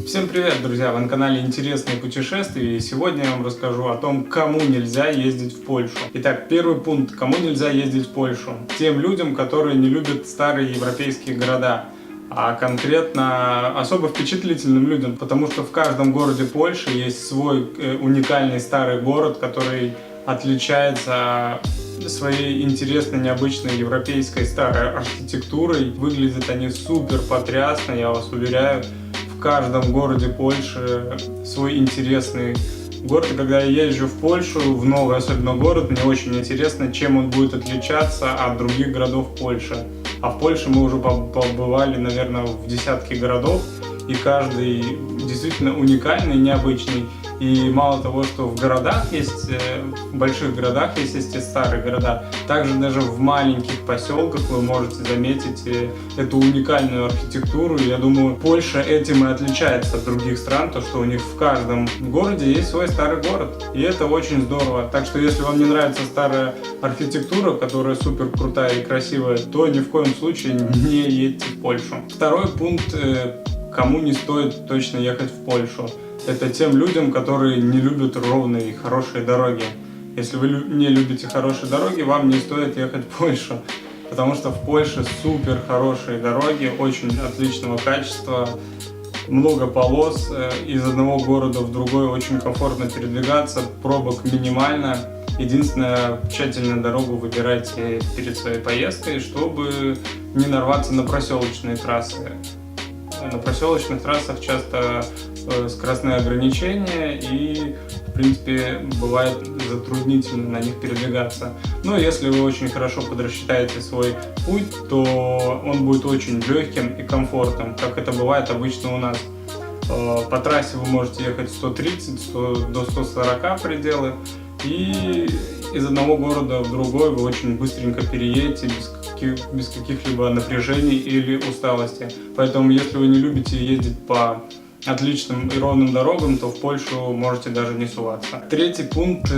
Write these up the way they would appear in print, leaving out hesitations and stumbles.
Всем привет, друзья! Вы на канале Интересные путешествия, и сегодня я вам расскажу о том, кому нельзя ездить в Польшу. Итак, первый пункт. Кому нельзя ездить в Польшу? Тем людям, которые не любят старые европейские города. А конкретно особо впечатлительным людям, потому что в каждом городе Польши есть свой уникальный старый город, который отличается своей интересной, необычной европейской старой архитектурой. Выглядят они супер потрясно, я вас уверяю. В каждом городе Польши свой интересный город. И когда я езжу в Польшу, в новый особенно город, мне очень интересно, чем он будет отличаться от других городов Польши. А в Польше мы уже побывали, наверное, в десятке городов, и каждый действительно уникальный, необычный. И мало того, что в городах есть, в больших городах есть эти старые города, также даже в маленьких поселках вы можете заметить эту уникальную архитектуру. Я думаю, Польша этим и отличается от других стран, то что у них в каждом городе есть свой старый город. И это очень здорово. Так что если вам не нравится старая архитектура, которая супер крутая и красивая, то ни в коем случае не едьте в Польшу. Второй пункт, кому не стоит точно ехать в Польшу. Это тем людям, которые не любят ровные и хорошие дороги. Если вы не любите хорошие дороги, вам не стоит ехать в Польшу. Потому что в Польше супер хорошие дороги, очень отличного качества, много полос, из одного города в другой очень комфортно передвигаться, пробок минимально. Единственное, тщательно дорогу выбирайте перед своей поездкой, чтобы не нарваться на проселочные трассы. На проселочных трассах часто скоростные ограничения и, в принципе, бывает затруднительно на них передвигаться. Но если вы очень хорошо подрасчитаете свой путь, то он будет очень легким и комфортным, как это бывает обычно у нас. По трассе вы можете ехать 130 до 140 пределы, и из одного города в другой вы очень быстренько переедете без каких-либо напряжений или усталости. Поэтому, если вы не любите ездить по отличным и ровным дорогам, то в Польшу можете даже не суваться. Третий пункт,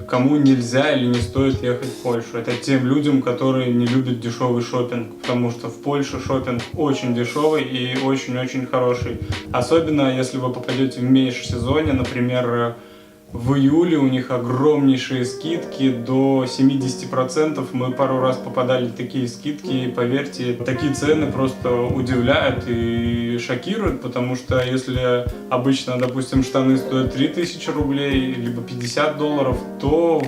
кому нельзя или не стоит ехать в Польшу. Это тем людям, которые не любят дешевый шопинг, потому что в Польше шопинг очень дешевый и очень-очень хороший. Особенно, если вы попадете в межсезонье, например, в июле у них огромнейшие скидки до 70%. Мы пару раз попадали в такие скидки, и поверьте, такие цены просто удивляют и шокируют, потому что если обычно, допустим, штаны стоят 3000 рублей, либо $50, то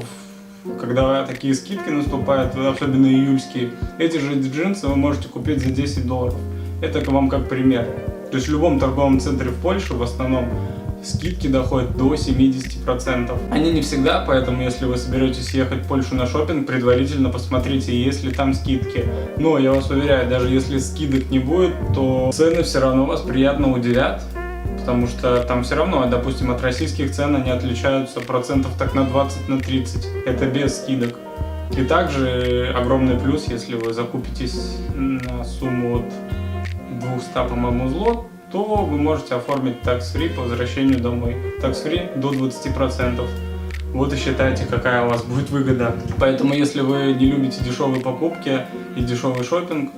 когда такие скидки наступают, особенно июльские, эти же джинсы вы можете купить за $10. Это вам как пример. То есть в любом торговом центре в Польше в основном скидки доходят до 70%. Они не всегда, поэтому если вы соберетесь ехать в Польшу на шопинг, предварительно посмотрите, есть ли там скидки. Но я вас уверяю, даже если скидок не будет, то цены все равно вас приятно удивят, потому что там все равно, допустим, от российских цен они отличаются процентов так на 20-30. Это без скидок. И также огромный плюс, если вы закупитесь на сумму от 200, по-моему, злот, то вы можете оформить tax-free по возвращению домой. Tax-free до 20%. Вот и считайте, какая у вас будет выгода. Поэтому, если вы не любите дешевые покупки и дешевый шопинг,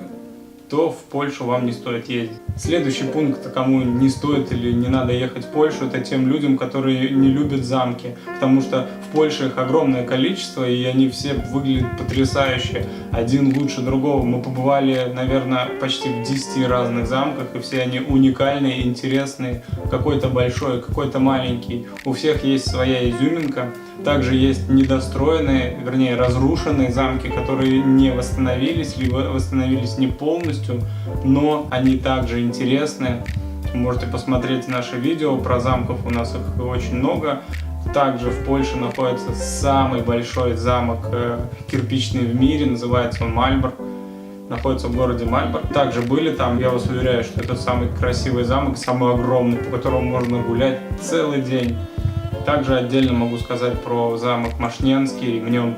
то в Польшу вам не стоит ездить. Следующий пункт, кому не стоит или не надо ехать в Польшу, это тем людям, которые не любят замки. Потому что в Польше их огромное количество, и они все выглядят потрясающе. Один лучше другого. Мы побывали, наверное, почти в 10 разных замках, и все они уникальные, интересные. Какой-то большой, какой-то маленький. У всех есть своя изюминка. Также есть недостроенные, вернее разрушенные замки, которые не восстановились, либо восстановились не полностью, но они также интересны. Можете посмотреть наши видео про замков, у нас их очень много. Также в Польше находится самый большой замок кирпичный в мире, называется он Мальборг. Находится в городе Мальборг. Также были там, я вас уверяю, что это самый красивый замок, самый огромный, по которому можно гулять целый день. Также отдельно могу сказать про замок Машненский. Мне он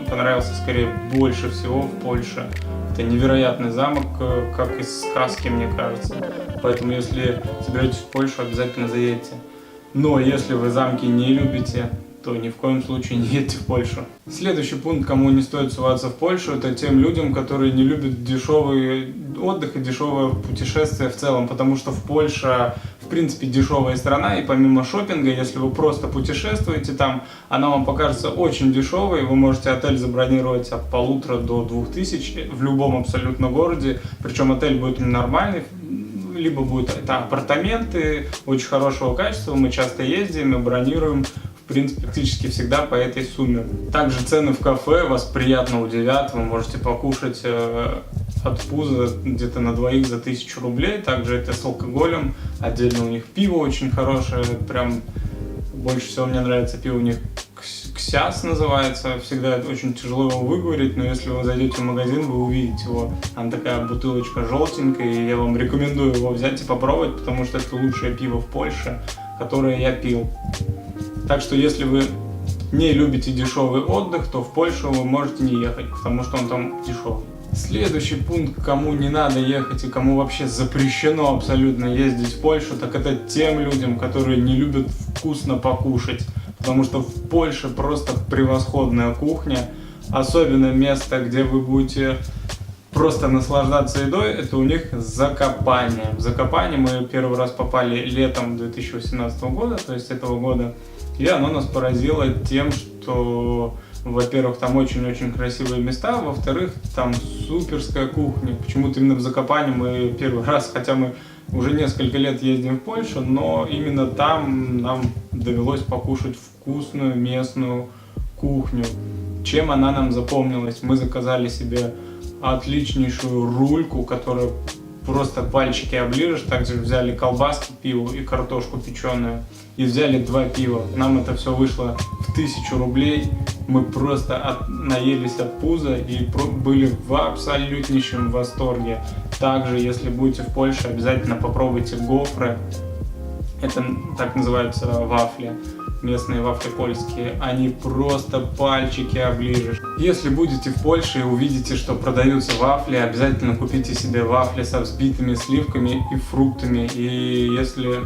понравился скорее больше всего в Польше. Это невероятный замок, как из сказки, мне кажется. Поэтому, если соберетесь в Польшу, обязательно заедьте. Но если вы замки не любите, то ни в коем случае не едьте в Польшу. Следующий пункт, кому не стоит суваться в Польшу, это тем людям, которые не любят дешевый отдых и дешевое путешествие в целом, потому что в Польше, в принципе, дешевая страна, и помимо шопинга, если вы просто путешествуете там, она вам покажется очень дешевой, вы можете отель забронировать от 1500 до 2000 в любом абсолютно городе, причем отель будет нормальный, либо будут это апартаменты очень хорошего качества, мы часто ездим и бронируем, в принципе, практически всегда по этой сумме. Также цены в кафе вас приятно удивят, вы можете покушать от пуза где-то на двоих за 1000 рублей, также это с алкоголем, отдельно у них пиво очень хорошее, прям больше всего мне нравится пиво у них Ксяс называется, всегда очень тяжело его выговорить, но если вы зайдете в магазин, вы увидите его. Она такая бутылочка желтенькая, и я вам рекомендую его взять и попробовать, потому что это лучшее пиво в Польше, которое я пил. Так что если вы не любите дешевый отдых, то в Польшу вы можете не ехать, потому что он там дешевый. Следующий пункт, кому не надо ехать и кому вообще запрещено абсолютно ездить в Польшу, так это тем людям, которые не любят вкусно покушать. Потому что в Польше просто превосходная кухня. Особенно место, где вы будете просто наслаждаться едой, это у них Закопане. В Закопане мы первый раз попали летом 2018 года, то есть этого года. И оно нас поразило тем, что, во-первых, там очень-очень красивые места, во-вторых, там суперская кухня. Почему-то именно в Закопане мы первый раз, хотя мы уже несколько лет ездим в Польшу, но именно там нам довелось покушать вкусную местную кухню. Чем она нам запомнилась? Мы заказали себе отличнейшую рульку, которая просто пальчики оближешь. Также взяли колбаски, пиво и картошку печеную. И взяли 2 пива. Нам это все вышло в 1000 рублей. Мы просто наелись от пуза и были в абсолютнейшем восторге. Также, если будете в Польше, обязательно попробуйте гофры. Это так называются вафли. Местные вафли польские, они просто пальчики оближешь. Если будете в Польше и увидите, что продаются вафли, обязательно купите себе вафли со взбитыми сливками и фруктами. И если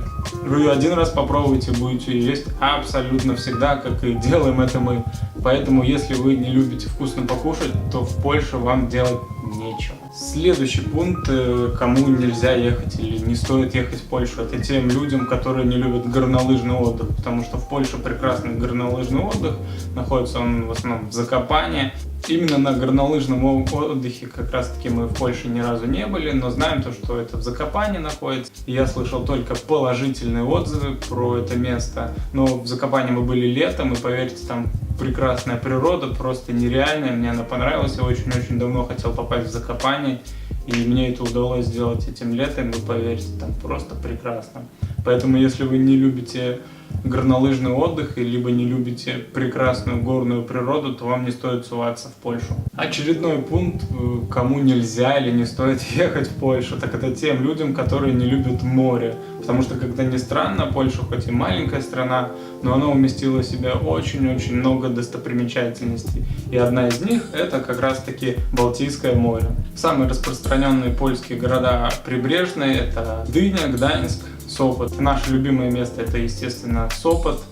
вы один раз попробуете, будете есть абсолютно всегда, как и делаем это мы. Поэтому, если вы не любите вкусно покушать, то в Польше вам делать нечего. Следующий пункт, кому нельзя ехать или не стоит ехать в Польшу, это тем людям, которые не любят горнолыжный отдых, потому что в Польше прекрасный горнолыжный отдых, находится он в основном в Закопане. Именно на горнолыжном отдыхе как раз таки мы в Польше ни разу не были, но знаем то, что это в Закопане находится. И я слышал только положительные отзывы про это место, но в Закопане мы были летом, и поверьте, там прекрасная природа, просто нереальная, мне она понравилась, я очень-очень давно хотел попасть в Закопане, и мне это удалось сделать этим летом, вы поверьте, там просто прекрасно. Поэтому, если вы не любите горнолыжный отдых, либо не любите прекрасную горную природу, то вам не стоит суваться в Польшу. Очередной пункт, кому нельзя или не стоит ехать в Польшу, так это тем людям, которые не любят море. Потому что, как ни странно, Польша хоть и маленькая страна, но она уместила в себя очень-очень много достопримечательностей. И одна из них это как раз-таки Балтийское море. Самые распространенные польские города прибрежные это Гдыня, Гданьск, Сопот. Наше любимое место это, естественно, Сопот,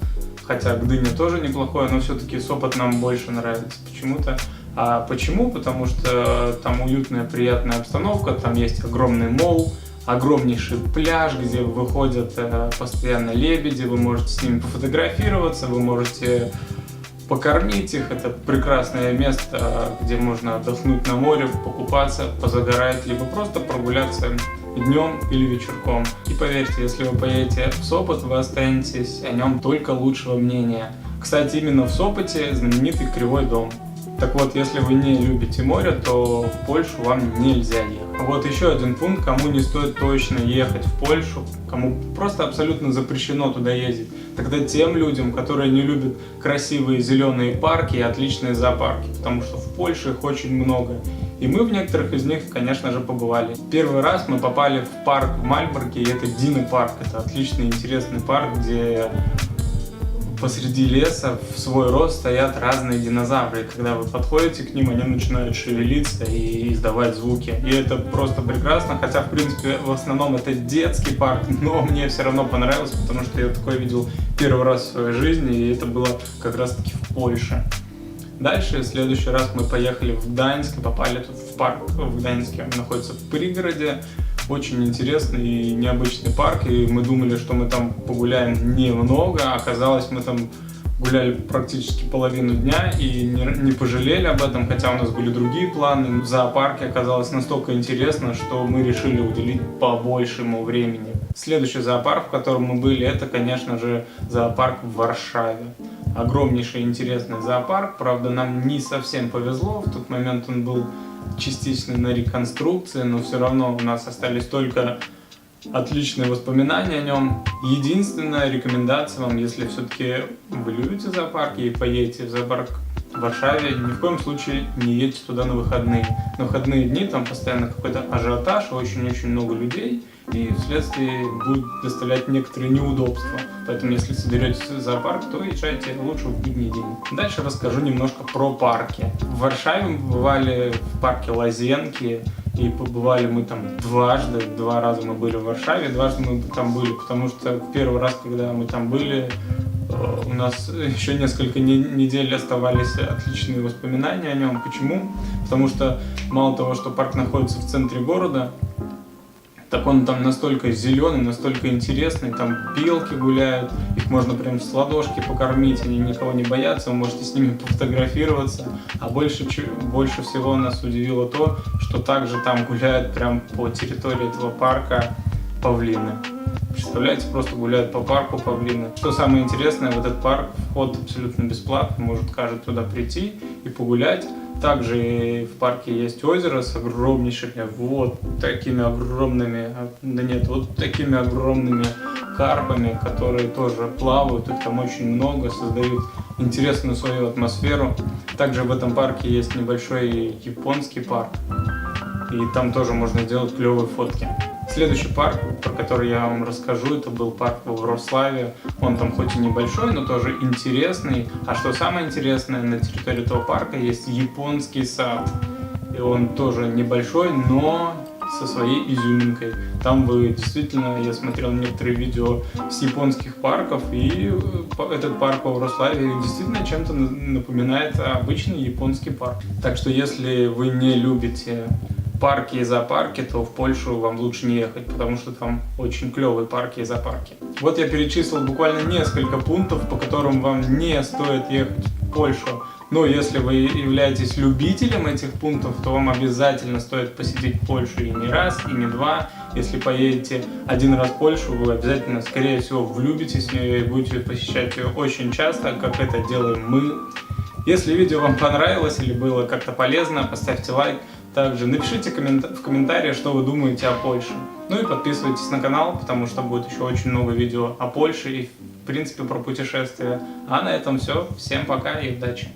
хотя Гдыня тоже неплохое, но все-таки Сопот нам больше нравится почему-то. А почему? Потому что там уютная, приятная обстановка, там есть огромный молл, огромнейший пляж, где выходят постоянно лебеди, вы можете с ними пофотографироваться, вы можете покормить их. Это прекрасное место, где можно отдохнуть на море, покупаться, позагорать, либо просто прогуляться днем или вечерком. И поверьте, если вы поедете в Сопот, вы останетесь о нем только лучшего мнения. Кстати, именно в Сопоте знаменитый Кривой дом. Так вот, если вы не любите море, то в Польшу вам нельзя ехать. Вот еще один пункт, кому не стоит точно ехать в Польшу, кому просто абсолютно запрещено туда ездить. Тогда тем людям, которые не любят красивые зеленые парки и отличные зоопарки, потому что в Польше их очень много. И мы в некоторых из них, конечно же, побывали. Первый раз мы попали в парк в Мальборге, и это Динопарк. Это отличный, интересный парк, где посреди леса в свой рост стоят разные динозавры. И когда вы подходите к ним, они начинают шевелиться и издавать звуки. И это просто прекрасно, хотя, в принципе, в основном это детский парк, но мне все равно понравилось, потому что я такое видел первый раз в своей жизни, и это было как раз-таки в Польше. Дальше, в следующий раз мы поехали в Гданьск и попали тут в парк в Гданьске. Он находится в пригороде. Очень интересный и необычный парк, и мы думали, что мы там погуляем немного, оказалось, мы там гуляли практически половину дня и не пожалели об этом, хотя у нас были другие планы. В зоопарке оказалось настолько интересно, что мы решили уделить побольшему времени. Следующий зоопарк, в котором мы были, это, конечно же, зоопарк в Варшаве. Огромнейший интересный зоопарк, правда, нам не совсем повезло, в тот момент он был частично на реконструкции, но все равно у нас остались только отличные воспоминания о нем. Единственная рекомендация вам, если все-таки вы любите зоопарки и поедете в зоопарк в Варшаве, ни в коем случае не едьте туда на выходные. На выходные дни там постоянно какой-то ажиотаж, очень-очень много людей, и вследствие будет доставлять некоторые неудобства. Поэтому, если соберетесь в зоопарк, то езжайте лучше в будний день. Дальше расскажу немножко про парки. В Варшаве мы бывали в парке Лазенки, и побывали мы там дважды, 2 раза мы были в Варшаве, дважды мы там были, потому что в первый раз, когда мы там были, у нас еще несколько недель оставались отличные воспоминания о нем. Почему? Потому что мало того, что парк находится в центре города, так он там настолько зеленый, настолько интересный, там белки гуляют, их можно прям с ладошки покормить, они никого не боятся, вы можете с ними пофотографироваться. А больше всего нас удивило то, что также там гуляют прям по территории этого парка павлины. Представляете, просто гуляют по парку павлины. Что самое интересное, в этот парк вход абсолютно бесплатный, может каждый туда прийти и погулять. Также в парке есть озеро с огромнейшими, вот такими огромными карпами, которые тоже плавают, их там очень много, создают интересную свою атмосферу. Также в этом парке есть небольшой японский парк, и там тоже можно делать клевые фотки. Следующий парк, про который я вам расскажу, это был парк во Вроцлаве. Он там хоть и небольшой, но тоже интересный. А что самое интересное, на территории этого парка есть японский сад. И он тоже небольшой, но со своей изюминкой. Там вы действительно, я смотрел некоторые видео с японских парков, и этот парк во Вроцлаве действительно чем-то напоминает обычный японский парк. Так что если вы не любите парки и зоопарки, то в Польшу вам лучше не ехать, потому что там очень клевые парки и зоопарки. Вот я перечислил буквально несколько пунктов, по которым вам не стоит ехать в Польшу. Но если вы являетесь любителем этих пунктов, то вам обязательно стоит посетить Польшу и не раз, и не два. Если поедете один раз в Польшу, вы обязательно, скорее всего, влюбитесь в нее и будете посещать ее очень часто, как это делаем мы. Если видео вам понравилось или было как-то полезно, поставьте лайк. Также напишите в комментариях, что вы думаете о Польше. Ну и подписывайтесь на канал, потому что будет еще очень много видео о Польше и, в принципе, про путешествия. А на этом все. Всем пока и удачи!